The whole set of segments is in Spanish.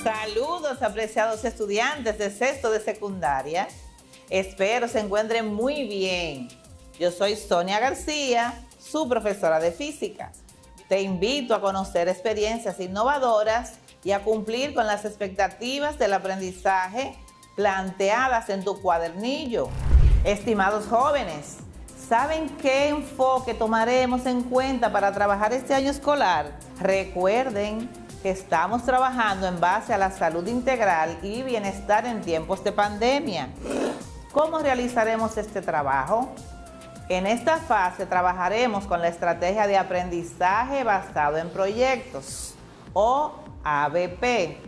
Saludos, apreciados estudiantes de sexto de secundaria. Espero se encuentren muy bien. Yo soy Sonia García, su profesora de física. Te invito a conocer experiencias innovadoras y a cumplir con las expectativas del aprendizaje planteadas en tu cuadernillo. Estimados jóvenes, ¿saben qué enfoque tomaremos en cuenta para trabajar este año escolar? Recuerden que estamos trabajando en base a la salud integral y bienestar en tiempos de pandemia. ¿Cómo realizaremos este trabajo? En esta fase trabajaremos con la estrategia de aprendizaje basado en proyectos, o ABP,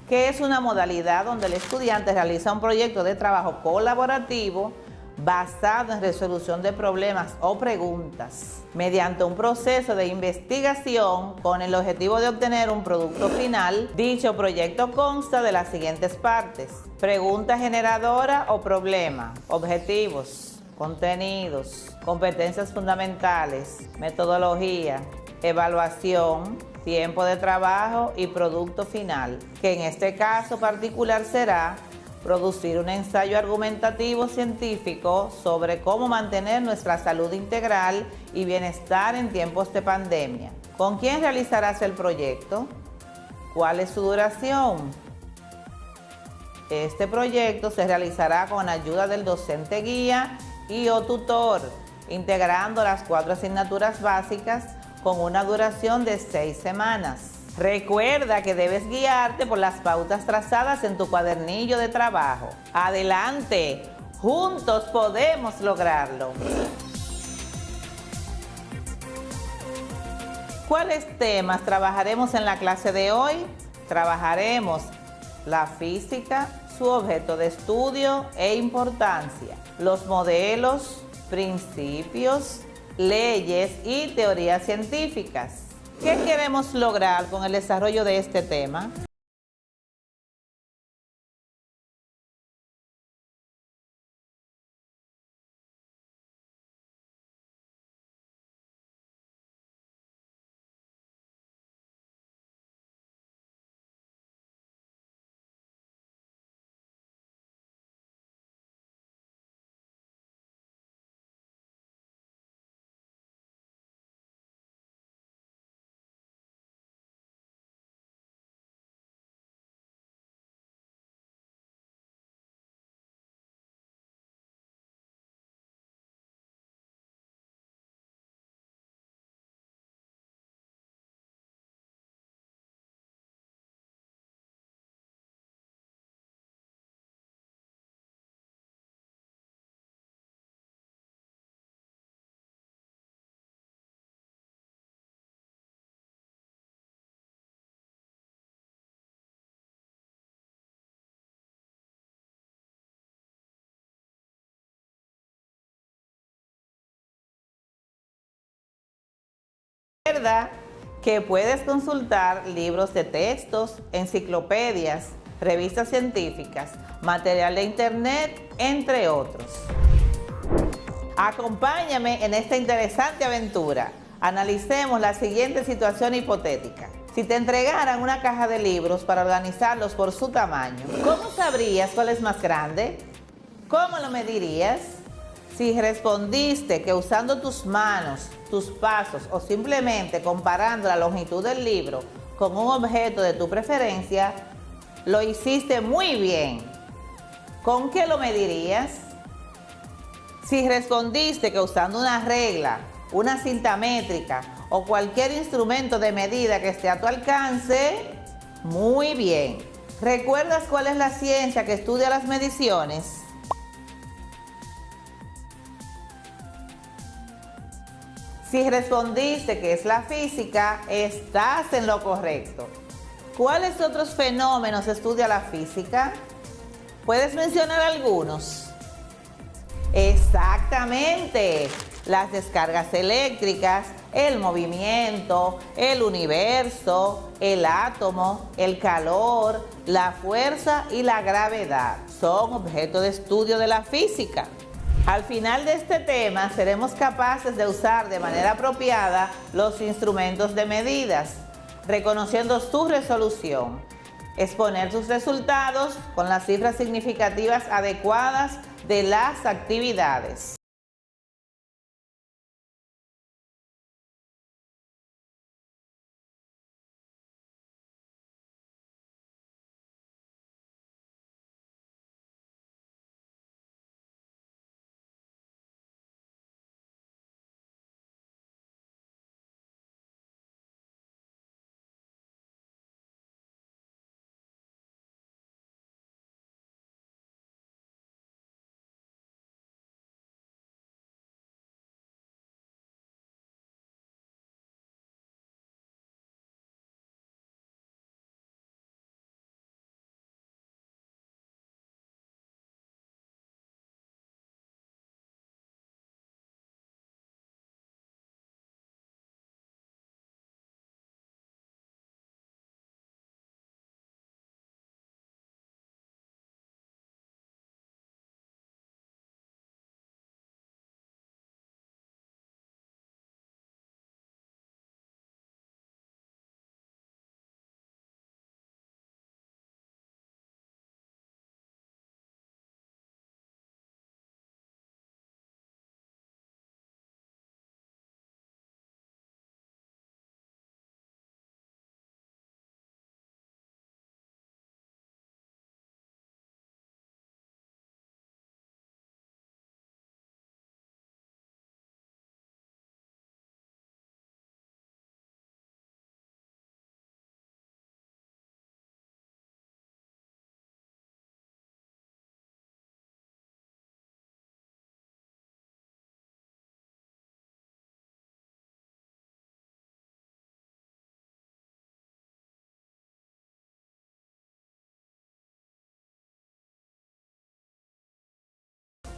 que es una modalidad donde el estudiante realiza un proyecto de trabajo colaborativo basado en resolución de problemas o preguntas, mediante un proceso de investigación con el objetivo de obtener un producto final. Dicho proyecto consta de las siguientes partes: pregunta generadora o problema, objetivos, contenidos, competencias fundamentales, metodología, evaluación, tiempo de trabajo y producto final, que en este caso particular será producir un ensayo argumentativo científico sobre cómo mantener nuestra salud integral y bienestar en tiempos de pandemia. ¿Con quién realizarás el proyecto? ¿Cuál es su duración? Este proyecto se realizará con ayuda del docente guía y o tutor, integrando las 4 asignaturas básicas con una duración de 6 semanas. Recuerda que debes guiarte por las pautas trazadas en tu cuadernillo de trabajo. ¡Adelante! ¡Juntos podemos lograrlo! ¿Cuáles temas trabajaremos en la clase de hoy? Trabajaremos la física, su objeto de estudio e importancia, los modelos, principios, leyes y teorías científicas. ¿Qué queremos lograr con el desarrollo de este tema? Recuerda que puedes consultar libros de textos, enciclopedias, revistas científicas, material de internet, entre otros. Acompáñame en esta interesante aventura. Analicemos la siguiente situación hipotética. Si te entregaran una caja de libros para organizarlos por su tamaño, ¿cómo sabrías cuál es más grande? ¿Cómo lo medirías? Si respondiste que usando tus manos, tus pasos o simplemente comparando la longitud del libro con un objeto de tu preferencia, lo hiciste muy bien. ¿Con qué lo medirías? Si respondiste que usando una regla, una cinta métrica o cualquier instrumento de medida que esté a tu alcance, muy bien. ¿Recuerdas cuál es la ciencia que estudia las mediciones? Si respondiste que es la física, estás en lo correcto. ¿Cuáles otros fenómenos estudia la física? ¿Puedes mencionar algunos? Exactamente. Las descargas eléctricas, el movimiento, el universo, el átomo, el calor, la fuerza y la gravedad son objeto de estudio de la física. Al final de este tema seremos capaces de usar de manera apropiada los instrumentos de medidas, reconociendo su resolución, exponer sus resultados con las cifras significativas adecuadas de las actividades.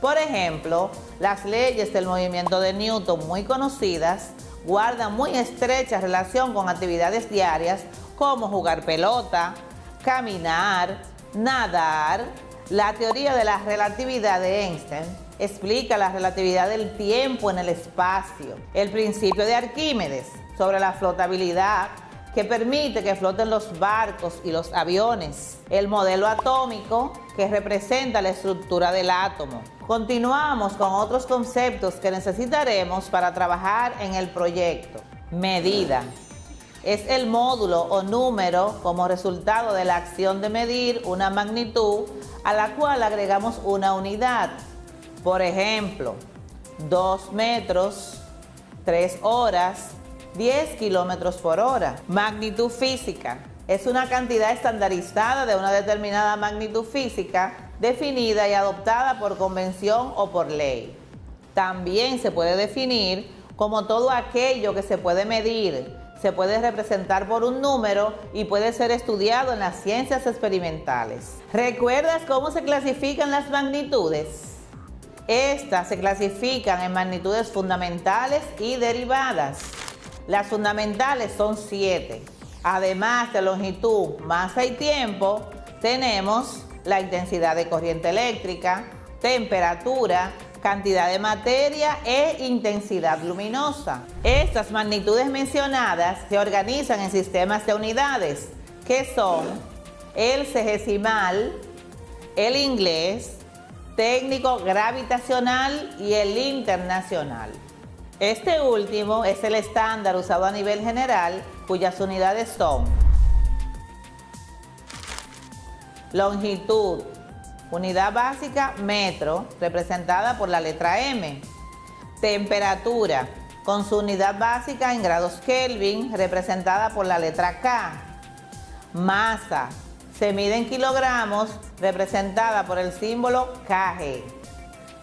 Por ejemplo, las leyes del movimiento de Newton, muy conocidas, guardan muy estrecha relación con actividades diarias como jugar pelota, caminar, nadar. La teoría de la relatividad de Einstein explica la relatividad del tiempo en el espacio. El principio de Arquímedes sobre la flotabilidad, que permite que floten los barcos y los aviones. El modelo atómico, que representa la estructura del átomo. Continuamos con otros conceptos que necesitaremos para trabajar en el proyecto. Medida. Es el módulo o número como resultado de la acción de medir una magnitud a la cual agregamos una unidad. Por ejemplo, 2 metros, 3 horas, 10 kilómetros por hora. Magnitud física. Es una cantidad estandarizada de una determinada magnitud física definida y adoptada por convención o por ley. También se puede definir como todo aquello que se puede medir, se puede representar por un número y puede ser estudiado en las ciencias experimentales. ¿Recuerdas cómo se clasifican las magnitudes? Estas se clasifican en magnitudes fundamentales y derivadas. Las fundamentales son 7. Además de longitud, masa y tiempo, tenemos la intensidad de corriente eléctrica, temperatura, cantidad de materia e intensidad luminosa. Estas magnitudes mencionadas se organizan en sistemas de unidades, que son el segesimal, el inglés, técnico gravitacional y el internacional. Este último es el estándar usado a nivel general, cuyas unidades son longitud, unidad básica metro, representada por la letra M. Temperatura, con su unidad básica en grados Kelvin, representada por la letra K. Masa, se mide en kilogramos, representada por el símbolo kg.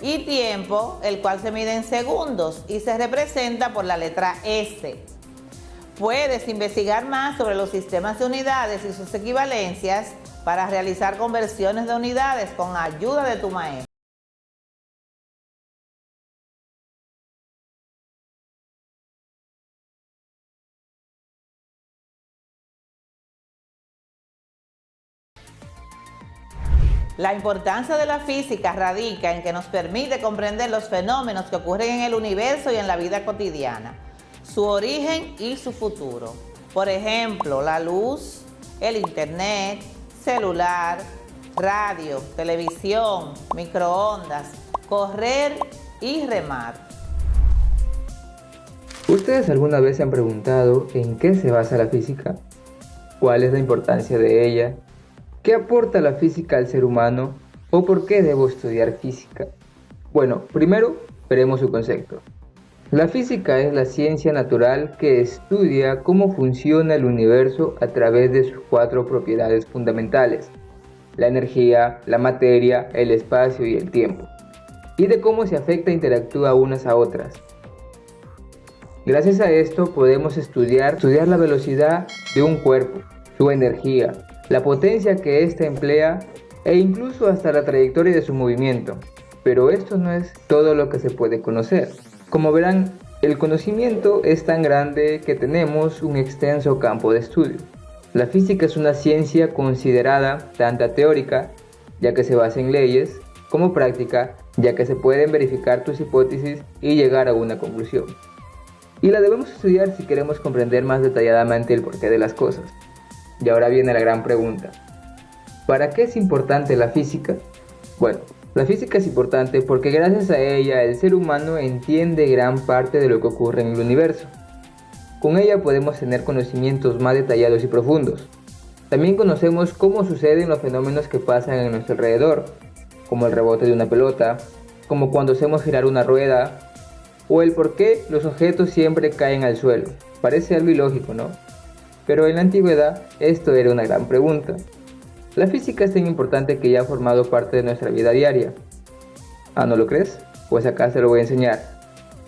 Y tiempo, el cual se mide en segundos y se representa por la letra S. Puedes investigar más sobre los sistemas de unidades y sus equivalencias para realizar conversiones de unidades con ayuda de tu maestro. La importancia de la física radica en que nos permite comprender los fenómenos que ocurren en el universo y en la vida cotidiana, su origen y su futuro. Por ejemplo, la luz, el internet, celular, radio, televisión, microondas, correr y remar. ¿Ustedes alguna vez se han preguntado en qué se basa la física? ¿Cuál es la importancia de ella? ¿Qué aporta la física al ser humano? ¿O por qué debo estudiar física? Bueno, primero veremos su concepto. La física es la ciencia natural que estudia cómo funciona el universo a través de sus 4 propiedades fundamentales: la energía, la materia, el espacio y el tiempo, y de cómo se afecta e interactúa unas a otras. Gracias a esto podemos estudiar la velocidad de un cuerpo, su energía, la potencia que ésta emplea e incluso hasta la trayectoria de su movimiento. Pero esto no es todo lo que se puede conocer. Como verán, el conocimiento es tan grande que tenemos un extenso campo de estudio. La física es una ciencia considerada tanto teórica, ya que se basa en leyes, como práctica, ya que se pueden verificar tus hipótesis y llegar a una conclusión. Y la debemos estudiar si queremos comprender más detalladamente el porqué de las cosas. Y ahora viene la gran pregunta: ¿para qué es importante la física? Bueno, la física es importante porque gracias a ella el ser humano entiende gran parte de lo que ocurre en el universo. Con ella podemos tener conocimientos más detallados y profundos. También conocemos cómo suceden los fenómenos que pasan en nuestro alrededor, como el rebote de una pelota, como cuando hacemos girar una rueda, o el por qué los objetos siempre caen al suelo. Parece algo ilógico, ¿no? Pero en la antigüedad esto era una gran pregunta. La física es tan importante que ya ha formado parte de nuestra vida diaria. ¿Ah, no lo crees? Pues acá te lo voy a enseñar.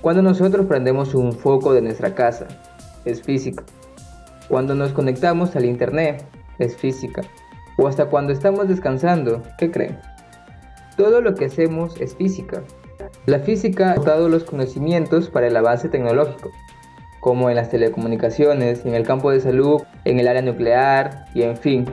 Cuando nosotros prendemos un foco de nuestra casa, es física. Cuando nos conectamos al internet, es física. O hasta cuando estamos descansando, ¿qué creen? Todo lo que hacemos es física. La física ha dado los conocimientos para el avance tecnológico, como en las telecomunicaciones, en el campo de salud, en el área nuclear y en fin.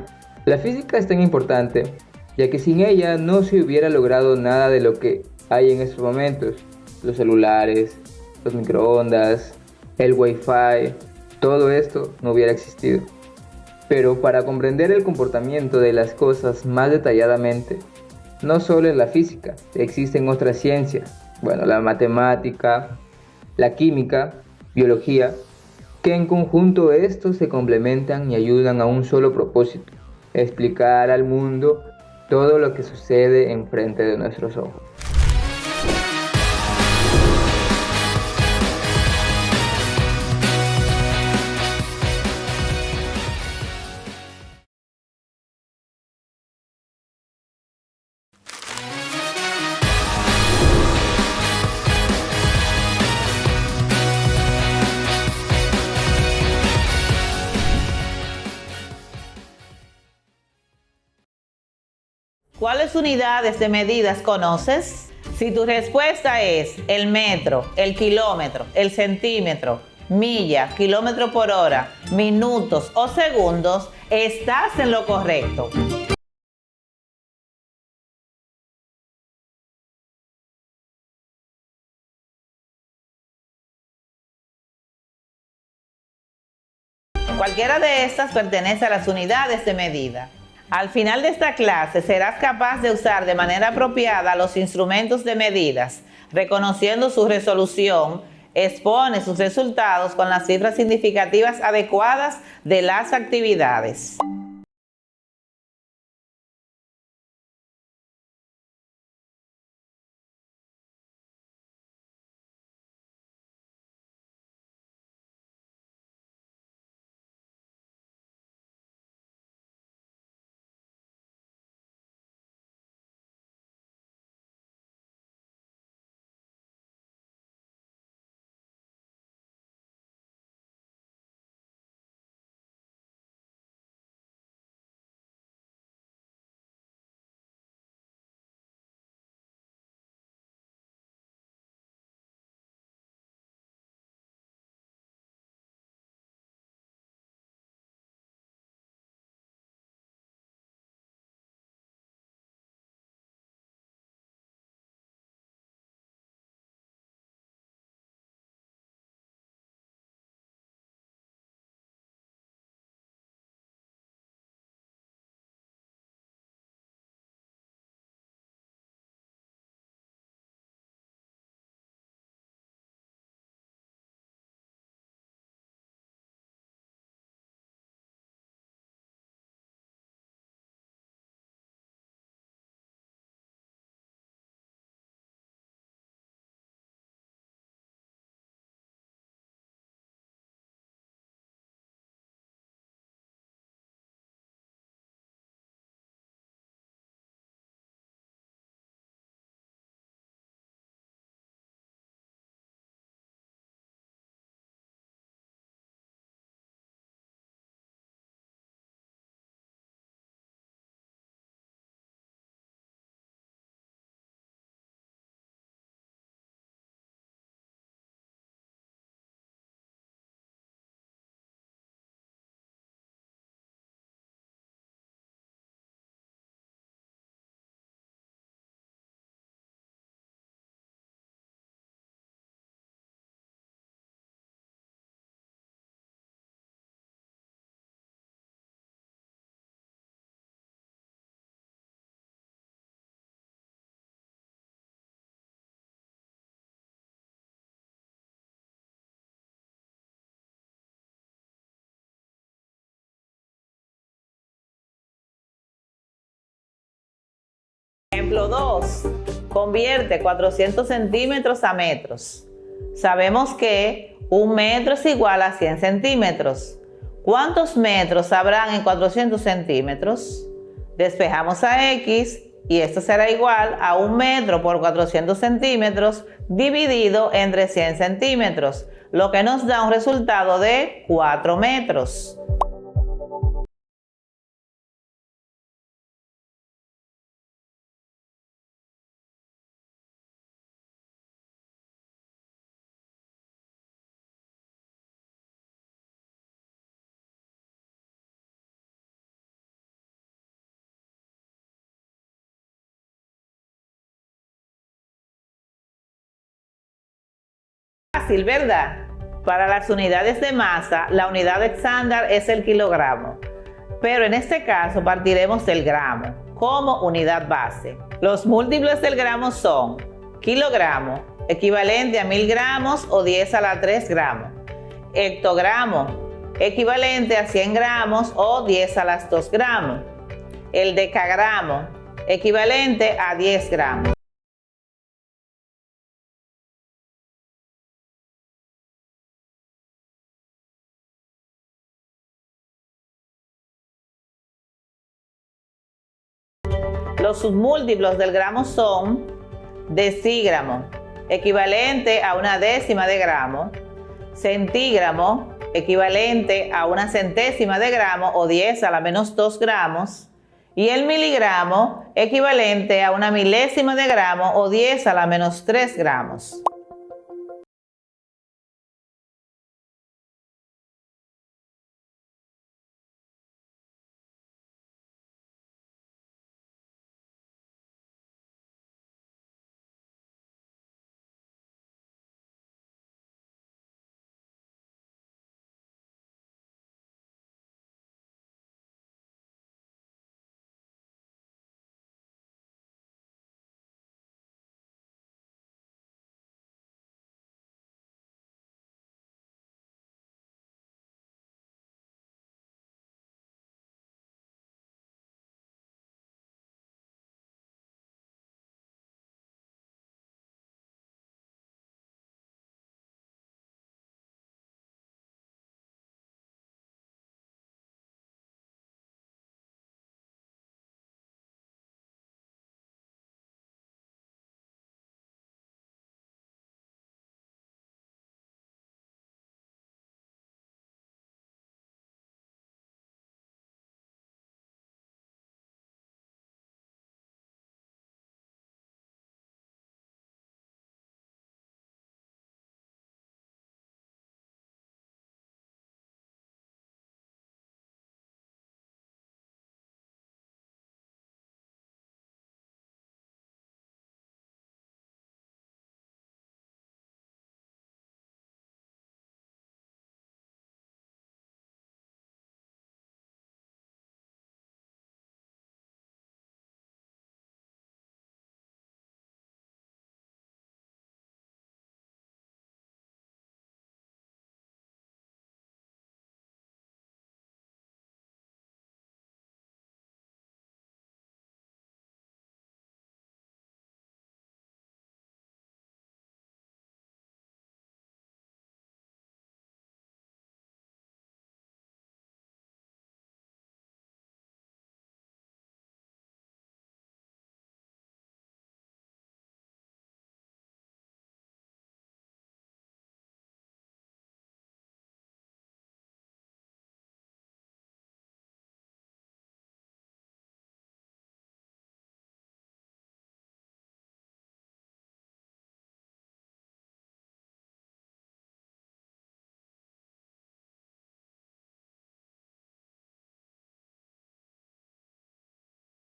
La física es tan importante, ya que sin ella no se hubiera logrado nada de lo que hay en estos momentos. Los celulares, los microondas, el wifi, todo esto no hubiera existido. Pero para comprender el comportamiento de las cosas más detalladamente, no solo en la física, existen otras ciencias, bueno, la matemática, la química, biología, que en conjunto estos se complementan y ayudan a un solo propósito: explicar al mundo todo lo que sucede enfrente de nuestros ojos. ¿Cuáles unidades de medidas conoces? Si tu respuesta es el metro, el kilómetro, el centímetro, milla, kilómetro por hora, minutos o segundos, estás en lo correcto. Cualquiera de estas pertenece a las unidades de medida. Al final de esta clase serás capaz de usar de manera apropiada los instrumentos de medidas, reconociendo su resolución, expone sus resultados con las cifras significativas adecuadas de las actividades. Ejemplo 2. Convierte 400 centímetros a metros. Sabemos que 1 metro es igual a 100 centímetros. ¿Cuántos metros habrán en 400 centímetros? Despejamos a X y esto será igual a 1 metro por 400 centímetros dividido entre 100 centímetros, lo que nos da un resultado de 4 metros. Fácil, ¿verdad? Para las unidades de masa, la unidad estándar es el kilogramo, pero en este caso partiremos del gramo como unidad base. Los múltiplos del gramo son kilogramo, equivalente a 1000 gramos o 10 a la 3 gramos. Hectogramo, equivalente a 100 gramos o 10 a las 2 gramos. El decagramo, equivalente a 10 gramos. Los submúltiplos del gramo son decígramo, equivalente a 1/10 de gramo, centígramo, equivalente a 1/100 de gramo o 10 a la menos 2 gramos, y el miligramo, equivalente a 1/1000 de gramo o 10 a la menos 3 gramos.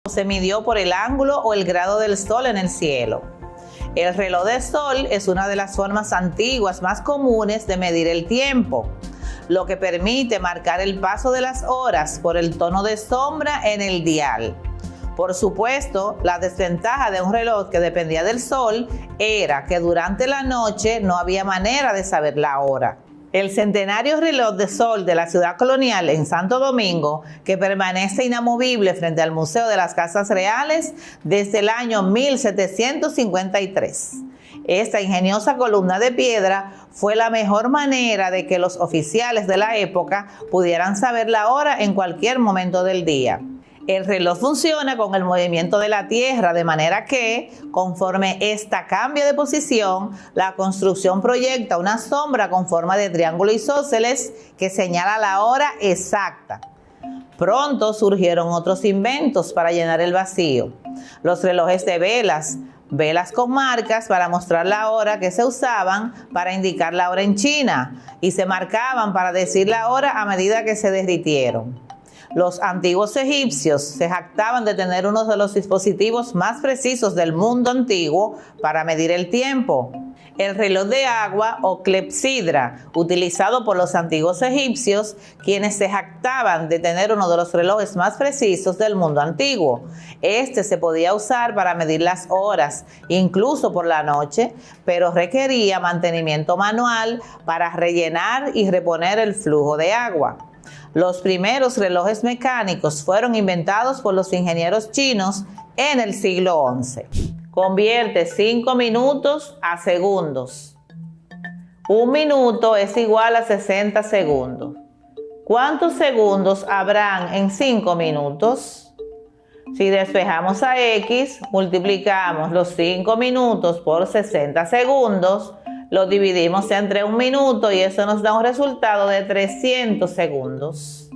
Se midió por el ángulo o el grado del sol en el cielo. El reloj de sol es una de las formas antiguas más comunes de medir el tiempo, lo que permite marcar el paso de las horas por el tono de sombra en el dial. Por supuesto, la desventaja de un reloj que dependía del sol era que durante la noche no había manera de saber la hora. El centenario reloj de sol de la ciudad colonial en Santo Domingo, que permanece inamovible frente al Museo de las Casas Reales desde el año 1753. Esta ingeniosa columna de piedra fue la mejor manera de que los oficiales de la época pudieran saber la hora en cualquier momento del día. El reloj funciona con el movimiento de la Tierra, de manera que, conforme ésta cambia de posición, la construcción proyecta una sombra con forma de triángulo isósceles que señala la hora exacta. Pronto surgieron otros inventos para llenar el vacío. Los relojes de velas con marcas para mostrar la hora, que se usaban para indicar la hora en China y se marcaban para decir la hora a medida que se derritieron. Los antiguos egipcios se jactaban de tener uno de los dispositivos más precisos del mundo antiguo para medir el tiempo. El reloj de agua o clepsidra, utilizado por los antiguos egipcios, quienes se jactaban de tener uno de los relojes más precisos del mundo antiguo. Este se podía usar para medir las horas, incluso por la noche, pero requería mantenimiento manual para rellenar y reponer el flujo de agua. Los primeros relojes mecánicos fueron inventados por los ingenieros chinos en el siglo XI. Convierte 5 minutos a segundos. 1 minuto es igual a 60 segundos. ¿Cuántos segundos habrán en 5 minutos? Si despejamos a X, multiplicamos los 5 minutos por 60 segundos, lo dividimos entre 1 minuto y eso nos da un resultado de 300 segundos.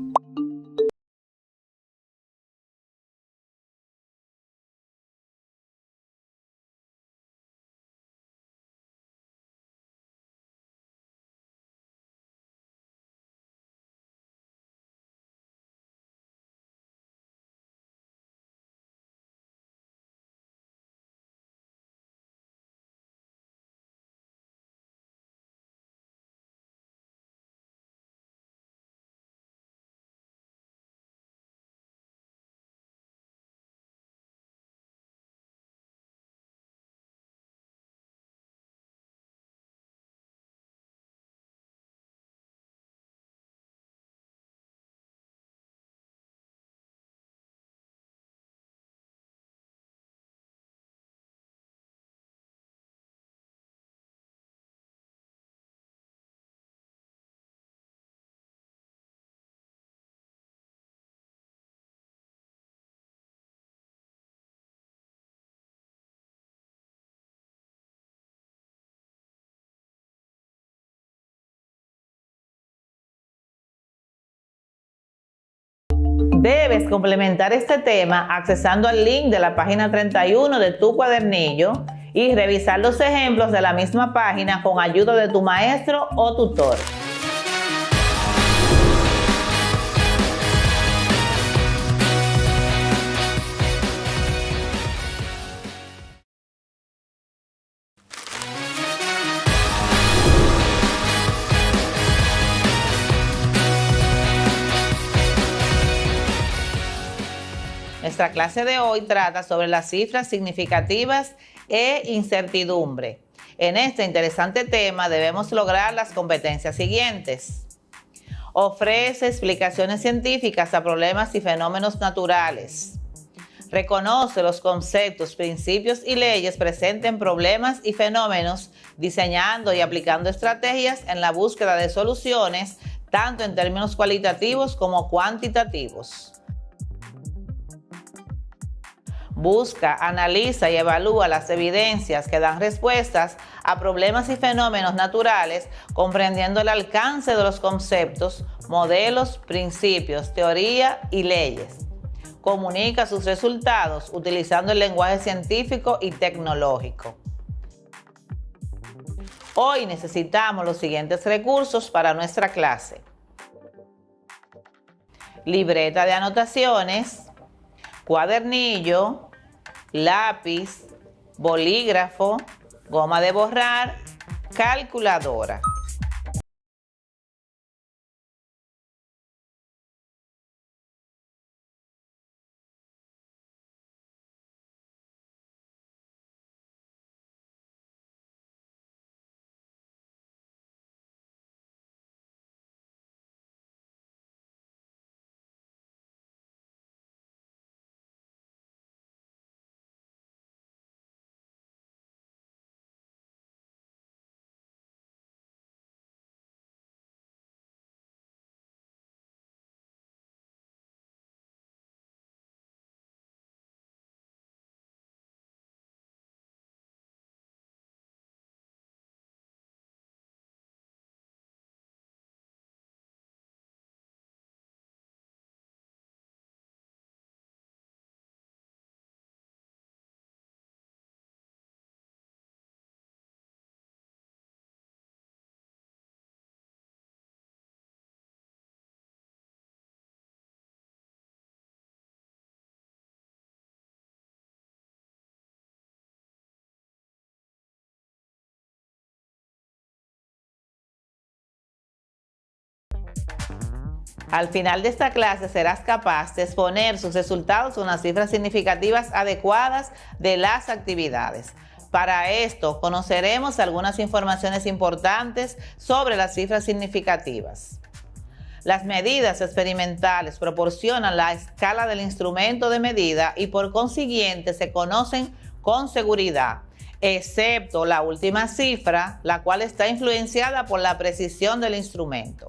Debes complementar este tema accesando al link de la página 31 de tu cuadernillo y revisar los ejemplos de la misma página con ayuda de tu maestro o tutor. Nuestra clase de hoy trata sobre las cifras significativas e incertidumbre. En este interesante tema debemos lograr las competencias siguientes. Ofrece explicaciones científicas a problemas y fenómenos naturales. Reconoce los conceptos, principios y leyes presentes en problemas y fenómenos, diseñando y aplicando estrategias en la búsqueda de soluciones, tanto en términos cualitativos como cuantitativos. Busca, analiza y evalúa las evidencias que dan respuestas a problemas y fenómenos naturales, comprendiendo el alcance de los conceptos, modelos, principios, teoría y leyes. Comunica sus resultados utilizando el lenguaje científico y tecnológico. Hoy necesitamos los siguientes recursos para nuestra clase: libreta de anotaciones, cuadernillo, lápiz, bolígrafo, goma de borrar, calculadora. Al final de esta clase serás capaz de exponer sus resultados con las cifras significativas adecuadas de las actividades. Para esto, conoceremos algunas informaciones importantes sobre las cifras significativas. Las medidas experimentales proporcionan la escala del instrumento de medida y por consiguiente se conocen con seguridad, excepto la última cifra, la cual está influenciada por la precisión del instrumento.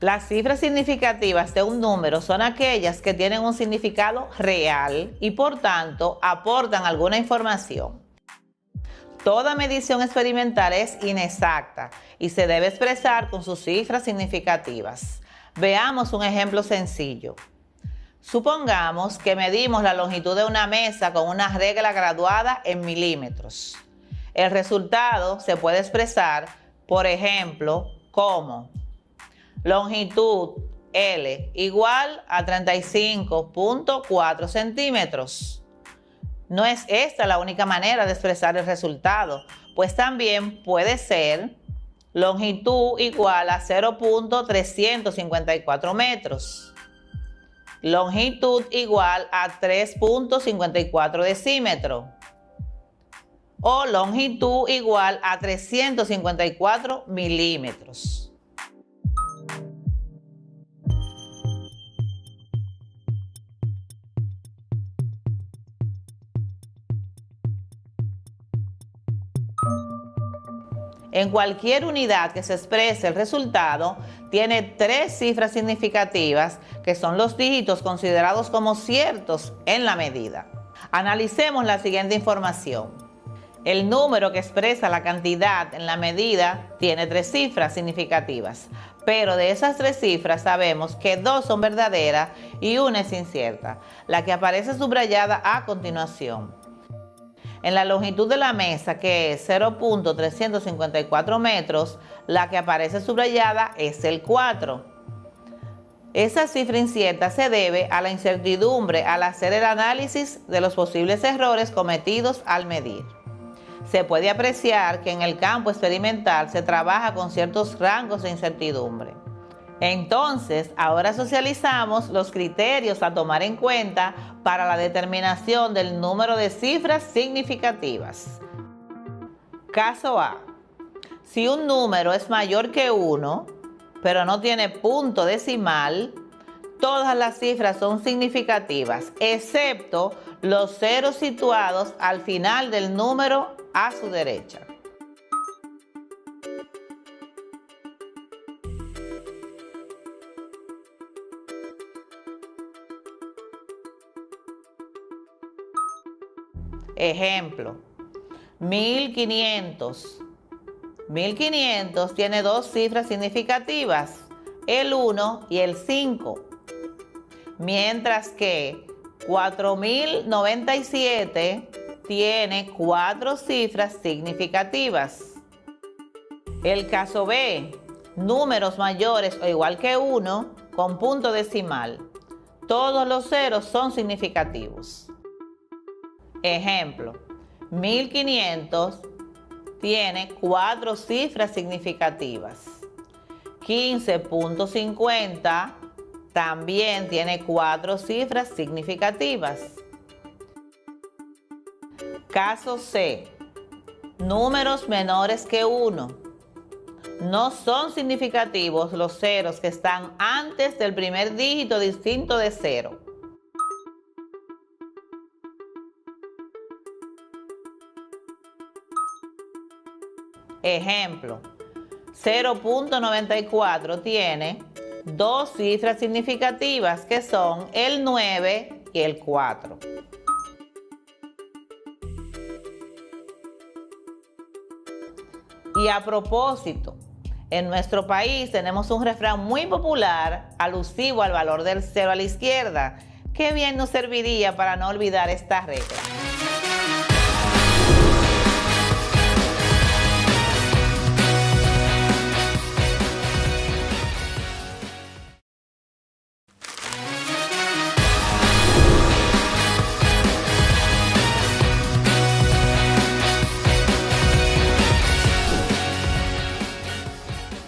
Las cifras significativas de un número son aquellas que tienen un significado real y por tanto aportan alguna información. Toda medición experimental es inexacta y se debe expresar con sus cifras significativas. Veamos un ejemplo sencillo. Supongamos que medimos la longitud de una mesa con una regla graduada en milímetros. El resultado se puede expresar, por ejemplo, como longitud L igual a 35.4 centímetros. No es esta la única manera de expresar el resultado, pues también puede ser longitud igual a 0.354 metros. Longitud igual a 3.54 decímetros. O longitud igual a 354 milímetros. En cualquier unidad que se exprese el resultado, tiene tres cifras significativas que son los dígitos considerados como ciertos en la medida. Analicemos la siguiente información. El número que expresa la cantidad en la medida tiene tres cifras significativas, pero de esas tres cifras sabemos que dos son verdaderas y una es incierta, la que aparece subrayada a continuación. En la longitud de la mesa, que es 0.354 metros, la que aparece subrayada es el 4. Esa cifra incierta se debe a la incertidumbre al hacer el análisis de los posibles errores cometidos al medir. Se puede apreciar que en el campo experimental se trabaja con ciertos rangos de incertidumbre. Entonces, ahora socializamos los criterios a tomar en cuenta para la determinación del número de cifras significativas. Caso A. Si un número es mayor que 1, pero no tiene punto decimal, todas las cifras son significativas, excepto los ceros situados al final del número a su derecha. Ejemplo, 1500. 1500 tiene dos cifras significativas, el 1 y el 5. Mientras que 4097 tiene cuatro cifras significativas. El caso B, números mayores o igual que 1 con punto decimal. Todos los ceros son significativos. Ejemplo, 1500 tiene cuatro cifras significativas. 15.50 también tiene cuatro cifras significativas. Caso C, números menores que 1. No son significativos los ceros que están antes del primer dígito distinto de 0. Ejemplo, 0.94 tiene dos cifras significativas que son el 9 y el 4. Y a propósito, en nuestro país tenemos un refrán muy popular alusivo al valor del 0 a la izquierda. Qué bien nos serviría para no olvidar esta regla.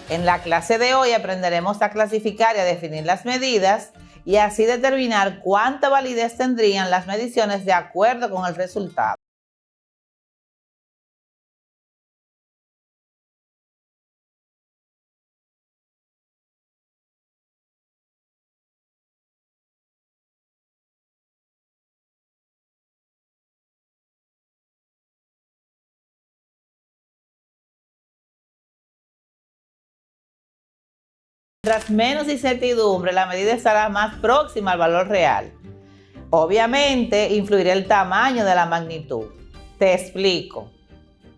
En la clase de hoy aprenderemos a clasificar y a definir las medidas y así determinar cuánta validez tendrían las mediciones de acuerdo con el resultado. Mientras menos incertidumbre, la medida estará más próxima al valor real. Obviamente, influirá el tamaño de la magnitud. Te explico.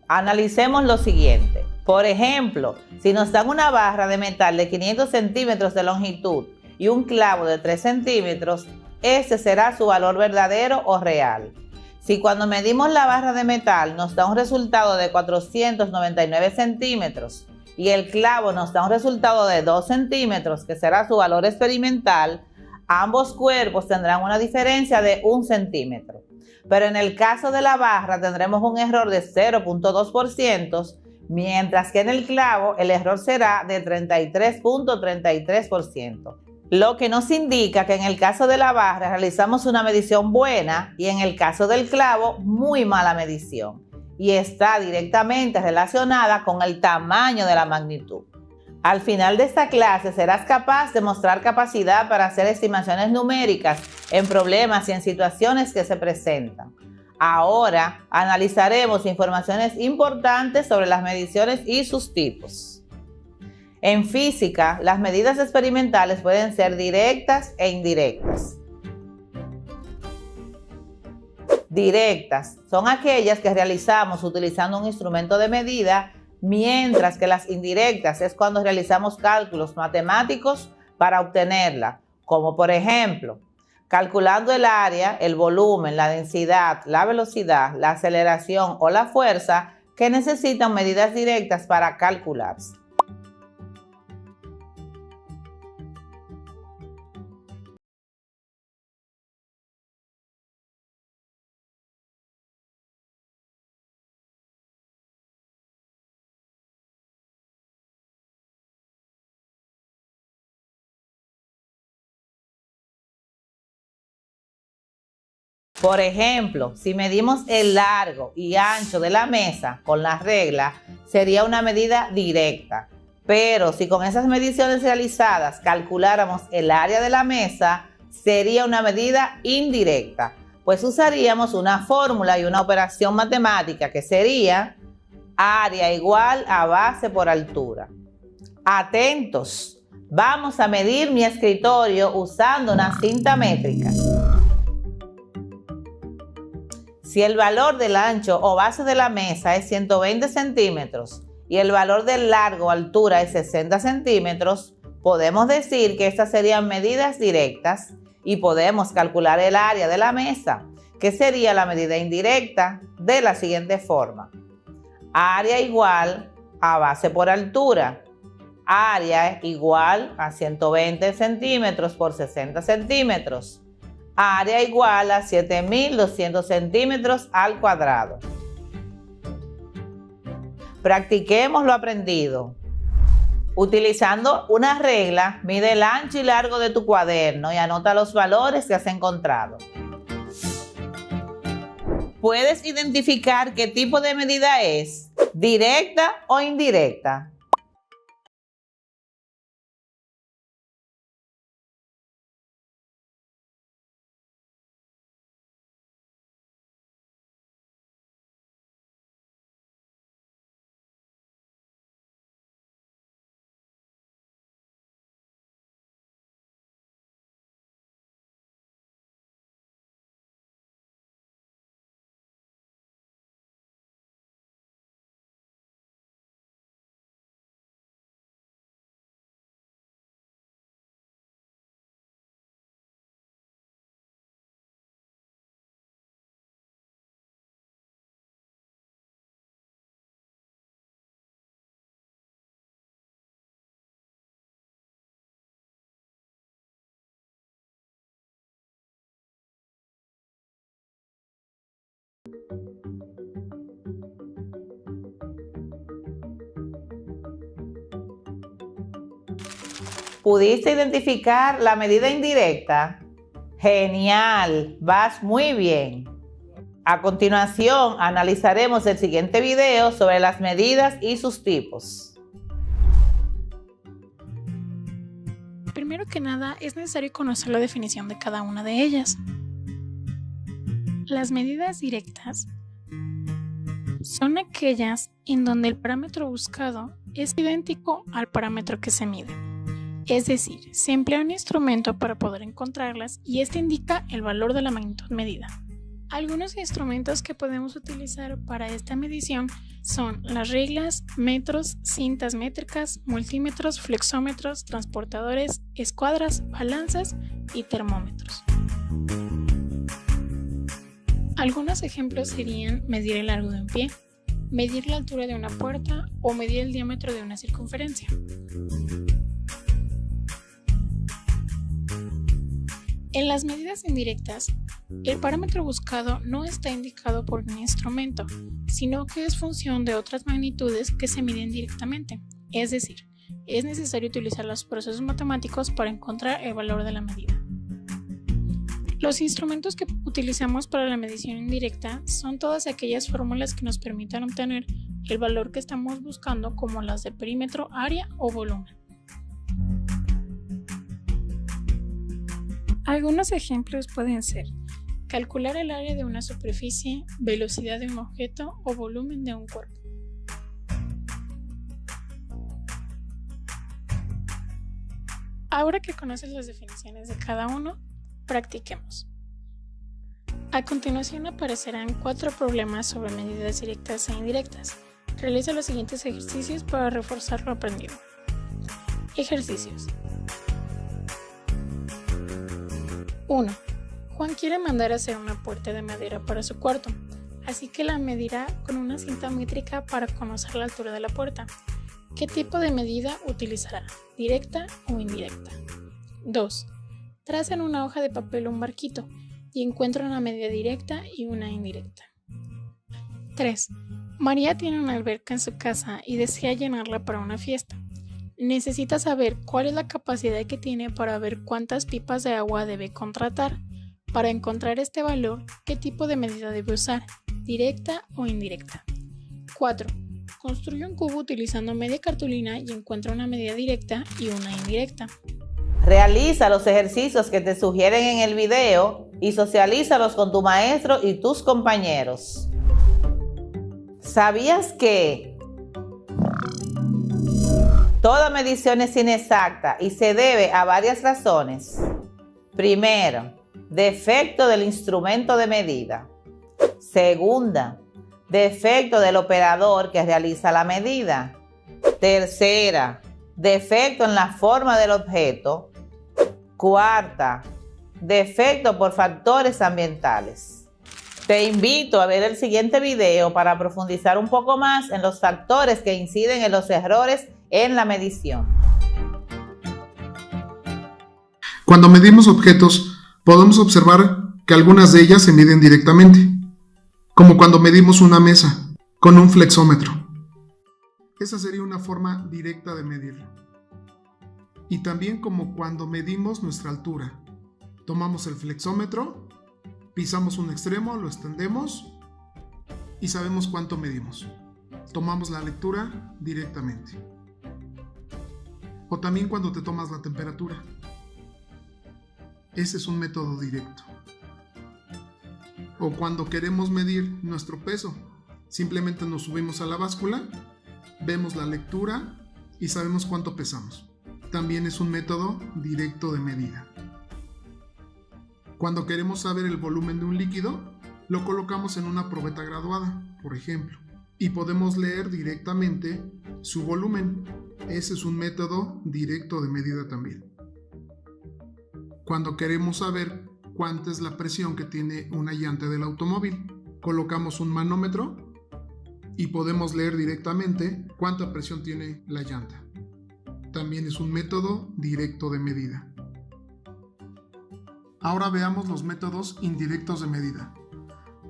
Analicemos lo siguiente. Por ejemplo, si nos dan una barra de metal de 500 centímetros de longitud y un clavo de 3 centímetros, este será su valor verdadero o real. Si cuando medimos la barra de metal nos da un resultado de 499 centímetros y el clavo nos da un resultado de 2 centímetros, que será su valor experimental, ambos cuerpos tendrán una diferencia de 1 centímetro. Pero en el caso de la barra tendremos un error de 0.2%, mientras que en el clavo el error será de 33.33%. Lo que nos indica que en el caso de la barra realizamos una medición buena y en el caso del clavo muy mala medición, y está directamente relacionada con el tamaño de la magnitud. Al final de esta clase serás capaz de mostrar capacidad para hacer estimaciones numéricas en problemas y en situaciones que se presentan. Ahora analizaremos informaciones importantes sobre las mediciones y sus tipos. En física, las medidas experimentales pueden ser directas e indirectas. Directas son aquellas que realizamos utilizando un instrumento de medida, mientras que las indirectas es cuando realizamos cálculos matemáticos para obtenerla, como por ejemplo, calculando el área, el volumen, la densidad, la velocidad, la aceleración o la fuerza que necesitan medidas directas para calcularse. Por ejemplo, si medimos el largo y ancho de la mesa con la regla, sería una medida directa. Pero si con esas mediciones realizadas calculáramos el área de la mesa, sería una medida indirecta, pues usaríamos una fórmula y una operación matemática que sería área igual a base por altura. Atentos, vamos a medir mi escritorio usando una cinta métrica. Si el valor del ancho o base de la mesa es 120 centímetros y el valor del largo o altura es 60 centímetros, podemos decir que estas serían medidas directas y podemos calcular el área de la mesa, que sería la medida indirecta, de la siguiente forma. Área igual a base por altura. Área igual a 120 centímetros por 60 centímetros. Área igual a 7.200 centímetros al cuadrado. Practiquemos lo aprendido. Utilizando una regla, mide el ancho y largo de tu cuaderno y anota los valores que has encontrado. ¿Puedes identificar qué tipo de medida es? ¿Directa o indirecta? ¿Pudiste identificar la medida indirecta? Genial, vas muy bien. A continuación, analizaremos el siguiente video sobre las medidas y sus tipos. Primero que nada, es necesario conocer la definición de cada una de ellas. Las medidas directas son aquellas en donde el parámetro buscado es idéntico al parámetro que se mide. Es decir, se emplea un instrumento para poder encontrarlas y este indica el valor de la magnitud medida. Algunos instrumentos que podemos utilizar para esta medición son las reglas, metros, cintas métricas, multímetros, flexómetros, transportadores, escuadras, balanzas y termómetros. Algunos ejemplos serían medir el largo de un pie, medir la altura de una puerta o medir el diámetro de una circunferencia. En las medidas indirectas, el parámetro buscado no está indicado por un instrumento, sino que es función de otras magnitudes que se miden directamente. Es decir, es necesario utilizar los procesos matemáticos para encontrar el valor de la medida. Los instrumentos que utilizamos para la medición indirecta son todas aquellas fórmulas que nos permitan obtener el valor que estamos buscando, como las de perímetro, área o volumen. Algunos ejemplos pueden ser calcular el área de una superficie, velocidad de un objeto o volumen de un cuerpo. Ahora que conoces las definiciones de cada uno, practiquemos. A continuación aparecerán 4 problemas sobre medidas directas e indirectas. Realiza los siguientes ejercicios para reforzar lo aprendido. Ejercicios. 1. Juan quiere mandar hacer una puerta de madera para su cuarto, así que la medirá con una cinta métrica para conocer la altura de la puerta. ¿Qué tipo de medida utilizará? ¿Directa o indirecta? 2. Traza en una hoja de papel un barquito y encuentra una medida directa y una indirecta. 3. María tiene una alberca en su casa y desea llenarla para una fiesta. Necesita saber cuál es la capacidad que tiene para ver cuántas pipas de agua debe contratar. Para encontrar este valor, ¿qué tipo de medida debe usar? ¿Directa o indirecta? 4. Construye un cubo utilizando media cartulina y encuentra una medida directa y una indirecta. Realiza los ejercicios que te sugieren en el video y socialízalos con tu maestro y tus compañeros. ¿Sabías que toda medición es inexacta y se debe a varias razones? Primero, defecto del instrumento de medida. Segunda, defecto del operador que realiza la medida. Tercera, defecto en la forma del objeto. Cuarta, defecto por factores ambientales. Te invito a ver el siguiente video para profundizar un poco más en los factores que inciden en los errores en la medición. Cuando medimos objetos, podemos observar que algunas de ellas se miden directamente, como cuando medimos una mesa con un flexómetro. Esa sería una forma directa de medirlo. Y también como cuando medimos nuestra altura. Tomamos el flexómetro, pisamos un extremo, lo extendemos y sabemos cuánto medimos. Tomamos la lectura directamente. O también cuando te tomas la temperatura. Ese es un método directo. O cuando queremos medir nuestro peso, simplemente nos subimos a la báscula, vemos la lectura y sabemos cuánto pesamos. También es un método directo de medida. Cuando queremos saber el volumen de un líquido, lo colocamos en una probeta graduada, por ejemplo, y podemos leer directamente su volumen. Ese es un método directo de medida también. Cuando queremos saber cuánta es la presión que tiene una llanta del automóvil, colocamos un manómetro y podemos leer directamente cuánta presión tiene la llanta. También es un método directo de medida. Ahora veamos los métodos indirectos de medida.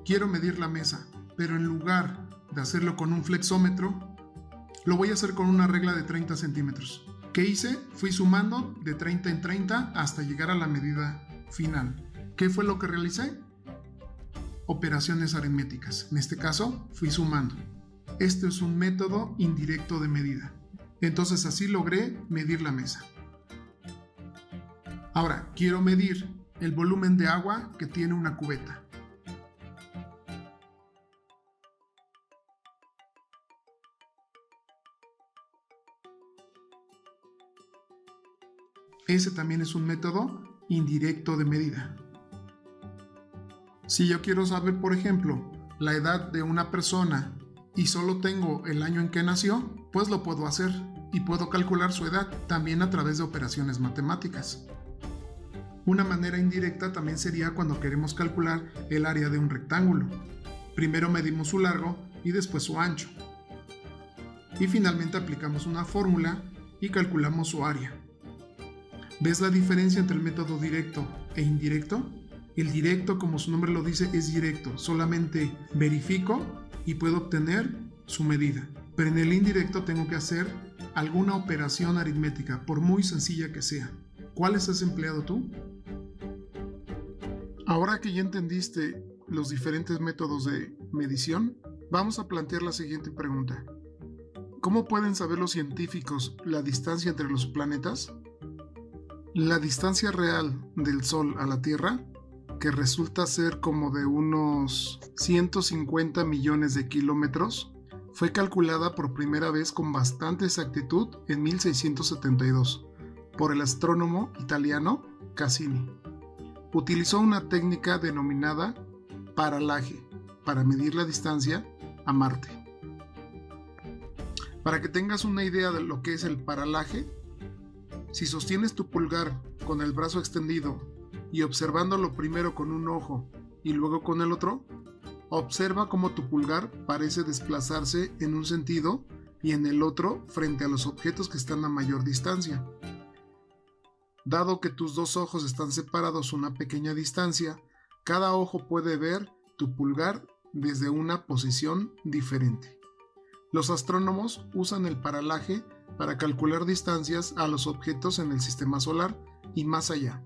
Quiero medir la mesa, pero en lugar de hacerlo con un flexómetro, lo voy a hacer con una regla de 30 centímetros. ¿Qué hice? Fui sumando de 30 en 30 hasta llegar a la medida final. ¿Qué fue lo que realicé? Operaciones aritméticas. En este caso, fui sumando. Este es un método indirecto de medida. Entonces así logré medir la mesa. Ahora, quiero medir el volumen de agua que tiene una cubeta. Ese también es un método indirecto de medida. Si yo quiero saber, por ejemplo, la edad de una persona y solo tengo el año en que nació, pues lo puedo hacer y puedo calcular su edad también a través de operaciones matemáticas. Una manera indirecta también sería cuando queremos calcular el área de un rectángulo. Primero medimos su largo y después su ancho. Y finalmente aplicamos una fórmula y calculamos su área. ¿Ves la diferencia entre el método directo e indirecto? El directo, como su nombre lo dice, es directo. Solamente verifico y puedo obtener su medida. Pero en el indirecto tengo que hacer alguna operación aritmética, por muy sencilla que sea. ¿Cuáles has empleado tú? Ahora que ya entendiste los diferentes métodos de medición, vamos a plantear la siguiente pregunta. ¿Cómo pueden saber los científicos la distancia entre los planetas? La distancia real del Sol a la Tierra, que resulta ser como de unos 150 millones de kilómetros, fue calculada por primera vez con bastante exactitud en 1672 por el astrónomo italiano Cassini. Utilizó una técnica denominada paralaje para medir la distancia a Marte. Para que tengas una idea de lo que es el paralaje, si sostienes tu pulgar con el brazo extendido y observándolo primero con un ojo y luego con el otro, observa cómo tu pulgar parece desplazarse en un sentido y en el otro frente a los objetos que están a mayor distancia. Dado que tus dos ojos están separados una pequeña distancia, cada ojo puede ver tu pulgar desde una posición diferente. Los astrónomos usan el paralaje para calcular distancias a los objetos en el sistema solar y más allá.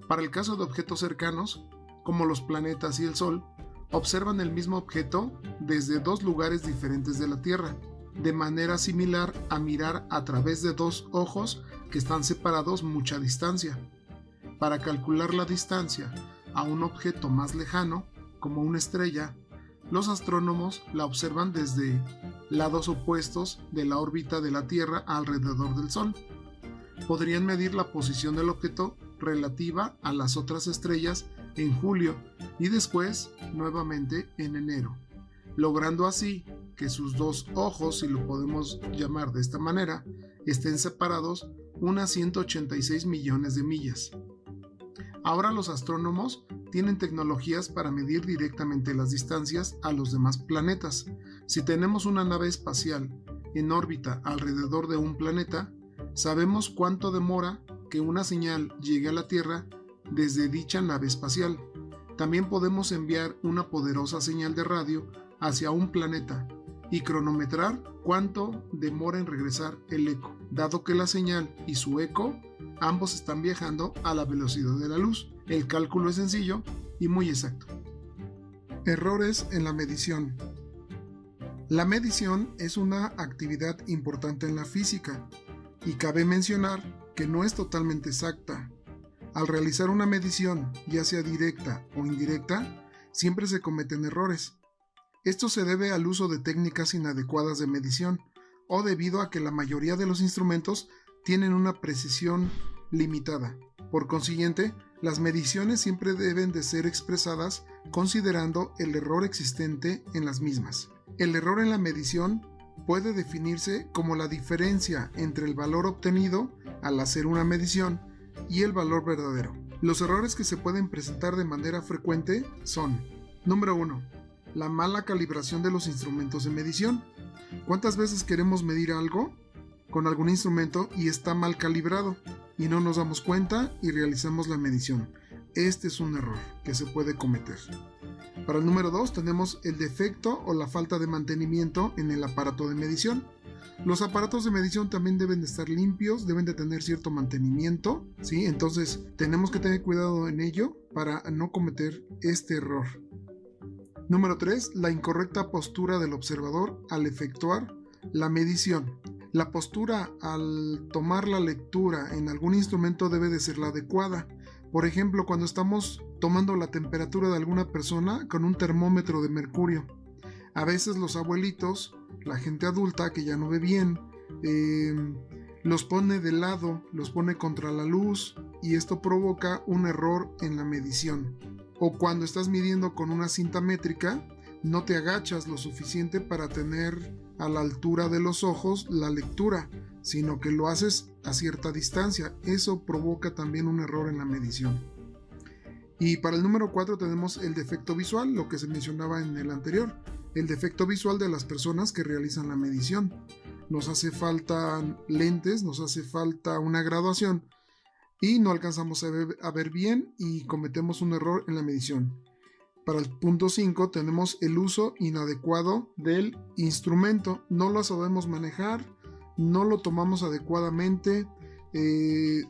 Para el caso de objetos cercanos, como los planetas y el Sol, observan el mismo objeto desde dos lugares diferentes de la Tierra, de manera similar a mirar a través de dos ojos que están separados mucha distancia. Para calcular la distancia a un objeto más lejano, como una estrella, los astrónomos la observan desde lados opuestos de la órbita de la Tierra alrededor del Sol. Podrían medir la posición del objeto relativa a las otras estrellas en julio y después nuevamente en enero, logrando así que sus dos ojos, si lo podemos llamar de esta manera, estén separados unas 186 millones de millas. Ahora los astrónomos tienen tecnologías para medir directamente las distancias a los demás planetas. Si tenemos una nave espacial en órbita alrededor de un planeta, sabemos cuánto demora que una señal llegue a la Tierra desde dicha nave espacial. También podemos enviar una poderosa señal de radio hacia un planeta y cronometrar cuánto demora en regresar el eco, dado que la señal y su eco ambos están viajando a la velocidad de la luz. El cálculo es sencillo y muy exacto. Errores en la medición. La medición es una actividad importante en la física y cabe mencionar que no es totalmente exacta. Al realizar una medición, ya sea directa o indirecta, siempre se cometen errores. Esto se debe al uso de técnicas inadecuadas de medición o debido a que la mayoría de los instrumentos tienen una precisión limitada. Por consiguiente, las mediciones siempre deben de ser expresadas considerando el error existente en las mismas. El error en la medición puede definirse como la diferencia entre el valor obtenido al hacer una medición y el valor verdadero. Los errores que se pueden presentar de manera frecuente son: número 1. La mala calibración de los instrumentos de medición. ¿Cuántas veces queremos medir algo con algún instrumento y está mal calibrado y no nos damos cuenta y realizamos la medición? Este es un error que se puede cometer. Para el número 2 tenemos el defecto o la falta de mantenimiento en el aparato de medición. Los aparatos de medición también deben de estar limpios, deben de tener cierto mantenimiento, ¿sí? Entonces tenemos que tener cuidado en ello para no cometer este error. Número 3. La incorrecta postura del observador al efectuar la medición. La postura al tomar la lectura en algún instrumento debe de ser la adecuada. Por ejemplo, cuando estamos tomando la temperatura de alguna persona con un termómetro de mercurio. A veces los abuelitos, la gente adulta que ya no ve bien, los pone de lado, los pone contra la luz y esto provoca un error en la medición. O cuando estás midiendo con una cinta métrica, no te agachas lo suficiente para tener a la altura de los ojos la lectura, sino que lo haces a cierta distancia. Eso provoca también un error en la medición. Y para el número 4 tenemos el defecto visual, lo que se mencionaba en el anterior, el defecto visual de las personas que realizan la medición. Nos hace falta lentes, nos hace falta una graduación y no alcanzamos a ver bien y cometemos un error en la medición. Para el punto 5 tenemos el uso inadecuado del instrumento. No lo sabemos manejar, no lo tomamos adecuadamente,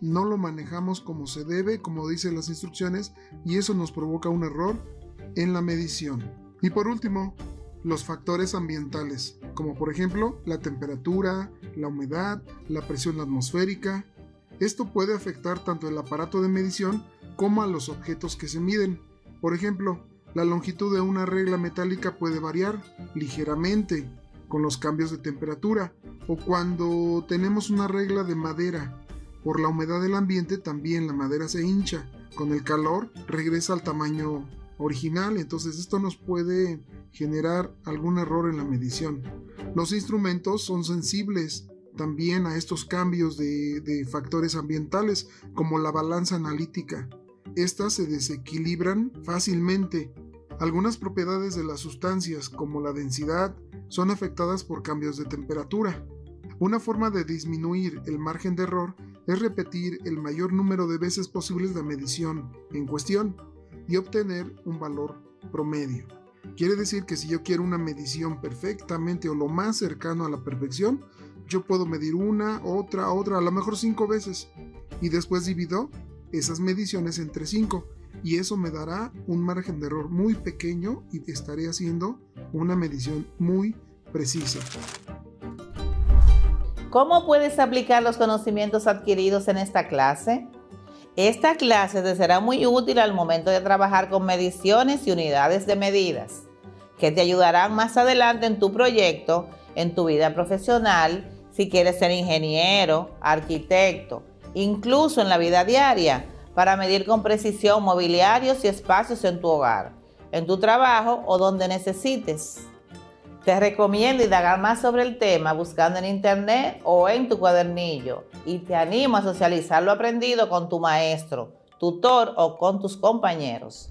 no lo manejamos como se debe, como dicen las instrucciones, y eso nos provoca un error en la medición. Y por último, los factores ambientales, como por ejemplo la temperatura, la humedad, la presión atmosférica. Esto puede afectar tanto el aparato de medición como a los objetos que se miden. Por ejemplo, la longitud de una regla metálica puede variar ligeramente con los cambios de temperatura, o cuando tenemos una regla de madera. Por la humedad del ambiente también la madera se hincha, con el calor regresa al tamaño original, entonces esto nos puede generar algún error en la medición. Los instrumentos son sensibles también a estos cambios de factores ambientales, como la balanza analítica. Estas se desequilibran fácilmente. Algunas propiedades de las sustancias, como la densidad, son afectadas por cambios de temperatura. Una forma de disminuir el margen de error es repetir el mayor número de veces posibles la medición en cuestión y obtener un valor promedio. Quiere decir que si yo quiero una medición perfectamente o lo más cercano a la perfección, yo puedo medir una, otra, a lo mejor 5 veces y después divido esas mediciones entre 5 y eso me dará un margen de error muy pequeño y estaré haciendo una medición muy precisa. ¿Cómo puedes aplicar los conocimientos adquiridos en esta clase? Esta clase te será muy útil al momento de trabajar con mediciones y unidades de medidas, que te ayudarán más adelante en tu proyecto, en tu vida profesional, si quieres ser ingeniero, arquitecto, incluso en la vida diaria, para medir con precisión mobiliarios y espacios en tu hogar, en tu trabajo o donde necesites. Te recomiendo indagar más sobre el tema buscando en internet o en tu cuadernillo y te animo a socializar lo aprendido con tu maestro, tutor o con tus compañeros.